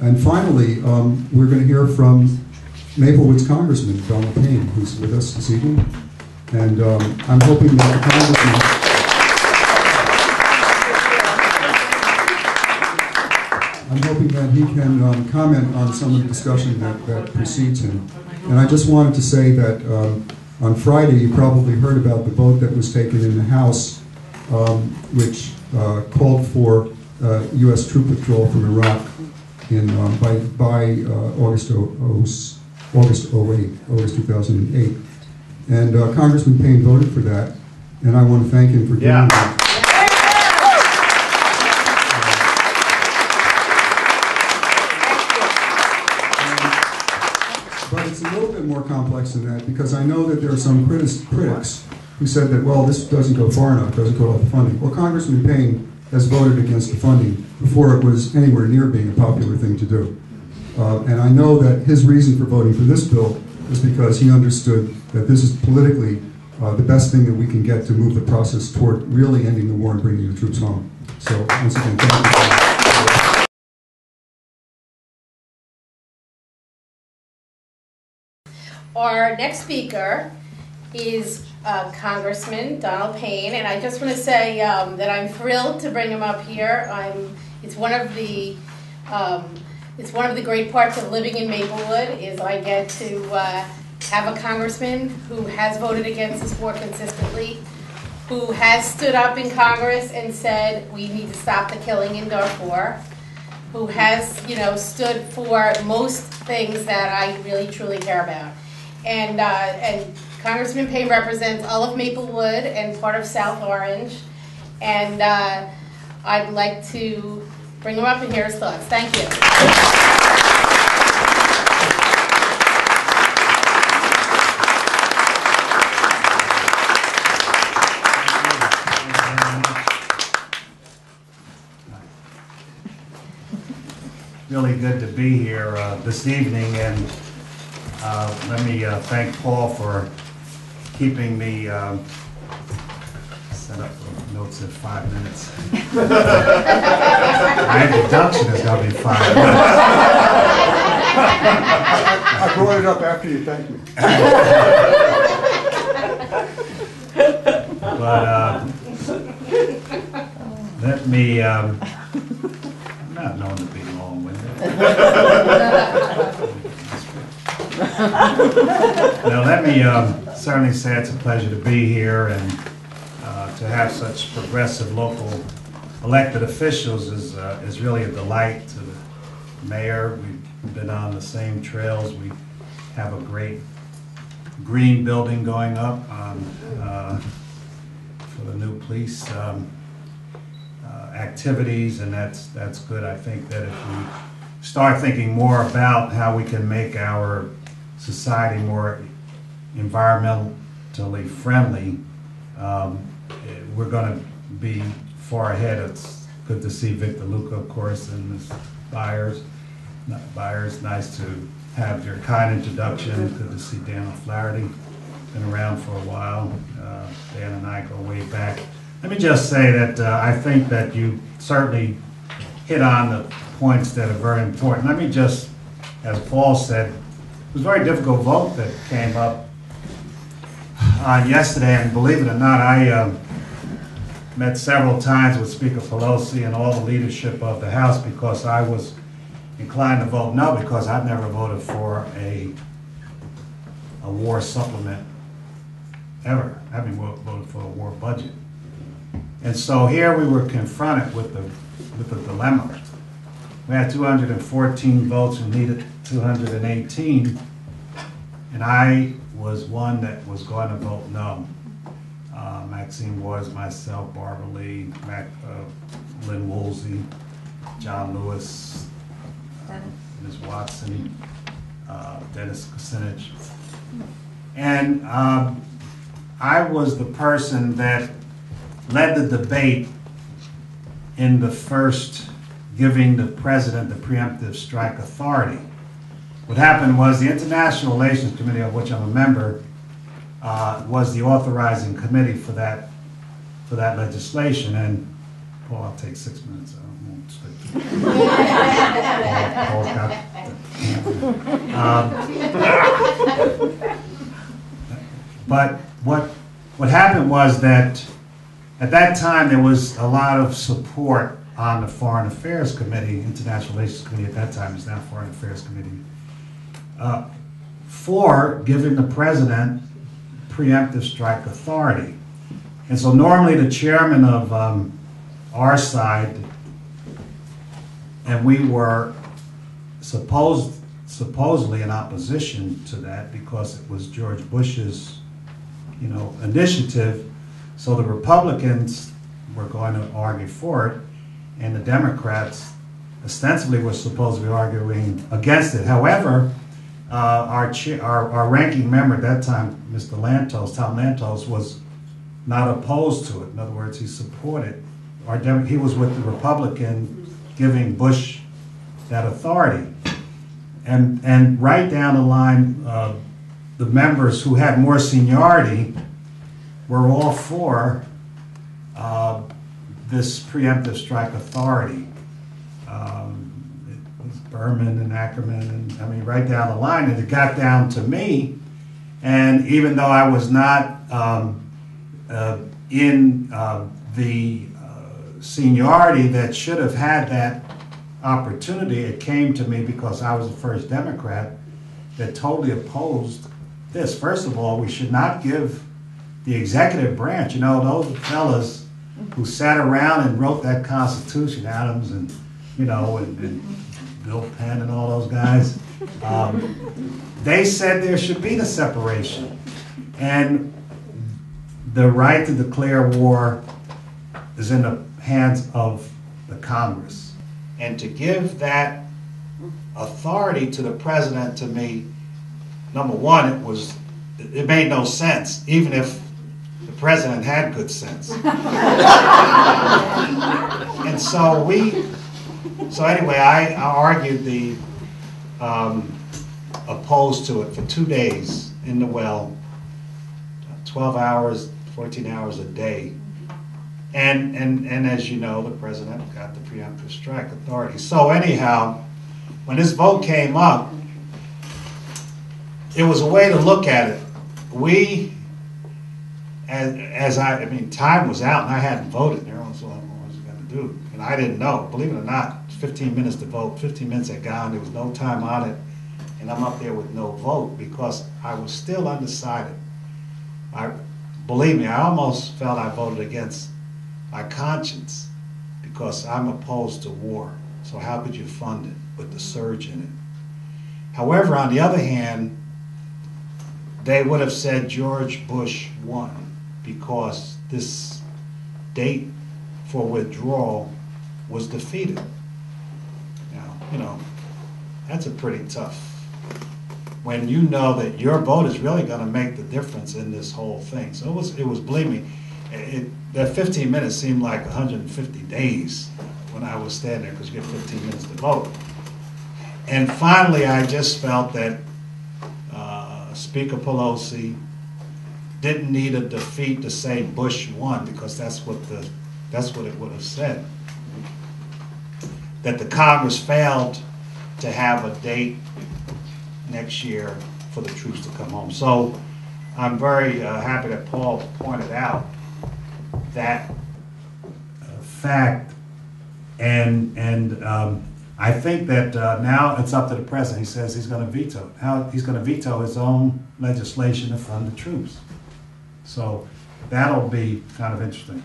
And finally, we're going to hear from Maplewood's Congressman Donald Payne, who's with us this evening. And I'm hoping that the Congressman, I'm hoping that he can comment on some of the discussion that precedes him. And I just wanted to say that on Friday, you probably heard about the vote that was taken in the House, which called for U.S. troop withdrawal from Iraq by August 2008. And Congressman Payne voted for that, and I want to thank him for doing that. But it's a little bit more complex than that, because I know that there are some critics who said that, well, this doesn't go far enough, doesn't go off the funding. Well, Congressman Payne has voted against the funding before it was anywhere near being a popular thing to do. And I know that his reason for voting for this bill is because he understood that this is politically the best thing that we can get to move the process toward really ending the war and bringing the troops home. So, once again, thank you. Our next speaker is Congressman Donald Payne, and I just want to say that I'm thrilled to bring him up here. It's one of the great parts of living in Maplewood is I get to have a congressman who has voted against this war consistently, who has stood up in Congress and said we need to stop the killing in Darfur, who has stood for most things that I really truly care about, and Congressman Payne represents all of Maplewood and part of South Orange, and I'd like to bring him up and hear his thoughts. Thank you. Really good to be here this evening, and let me thank Paul for keeping me set up with notes in 5 minutes. My introduction is going to be 5 minutes. I brought it up after you thanked me. But let me, I'm not known to be long-winded. Now let me certainly say it's a pleasure to be here, and to have such progressive local elected officials is really a delight to the mayor. We've been on the same trails. We have a great green building going up for the new police activities, and that's good. I think that if we start thinking more about how we can make our society more environmentally friendly, we're going to be far ahead. It's good to see Victor Luca, of course, and Ms. Byers. Nice to have your kind introduction. Good to see Dan O'Flaherty. Been around for a while. Dan and I go way back. Let me just say that I think that you certainly hit on the points that are very important. Let me just, as Paul said, it was a very difficult vote that came up on yesterday, and believe it or not, I met several times with Speaker Pelosi and all the leadership of the House because I was inclined to vote no, because I've never voted for a war supplement ever. I haven't voted for a war budget. And so here we were confronted with the dilemma. We had 214 votes and needed 218, and I was one that was going to vote no. Maxine Waters, myself, Barbara Lee, Lynn Woolsey, John Lewis, Ms. Watson, Dennis Kucinich. And I was the person that led the debate in the first giving the president the preemptive strike authority. What happened was the International Relations Committee, of which I'm a member, was the authorizing committee for that legislation, and Paul, I'll take 6 minutes. I won't stick to it. Paul's got but what happened was that at that time there was a lot of support on the Foreign Affairs Committee, International Relations Committee at that time, is now Foreign Affairs Committee, for giving the president preemptive strike authority. And so normally the chairman of our side, and we were supposedly in opposition to that because it was George Bush's, initiative. So the Republicans were going to argue for it, and the Democrats ostensibly were supposed to be arguing against it. However, our ranking member at that time, Mr. Lantos, Tom Lantos, was not opposed to it. In other words, he supported, he was with the Republican giving Bush that authority. And right down the line, the members who had more seniority were all for this preemptive strike authority. It was Berman and Ackerman, and right down the line, and it got down to me. And even though I was not in the seniority that should have had that opportunity, it came to me because I was the first Democrat that totally opposed this. First of all, we should not give the executive branch, those fellas who sat around and wrote that Constitution, Adams and Bill Penn and all those guys, they said there should be the separation. And the right to declare war is in the hands of the Congress. And to give that authority to the president, to me, number one, it made no sense, even if the president had good sense. And so anyway, I argued the opposed to it for 2 days in the well, 12 hours, 14 hours a day. And as you know, the president got the preemptive strike authority. So anyhow, when this vote came up, it was a way to look at it. We, time was out and I hadn't voted. Everyone said, what was he going to do? And I didn't know. Believe it or not, 15 minutes to vote. 15 minutes had gone. There was no time on it. And I'm up there with no vote because I was still undecided. Believe me, I almost felt I voted against my conscience because I'm opposed to war. So how could you fund it with the surge in it? However, on the other hand, they would have said George Bush won because this date for withdrawal was defeated. Now, that's a pretty tough, when you know that your vote is really going to make the difference in this whole thing. So it was believe me, that 15 minutes seemed like 150 days when I was standing there because you get 15 minutes to vote. And finally, I just felt that Speaker Pelosi didn't need a defeat to say Bush won because that's what it would have said. That the Congress failed to have a date next year for the troops to come home. So I'm very happy that Paul pointed out that fact, and I think that now it's up to the president. He says he's going to veto it. He's going to veto his own legislation to fund the troops. So that'll be kind of interesting.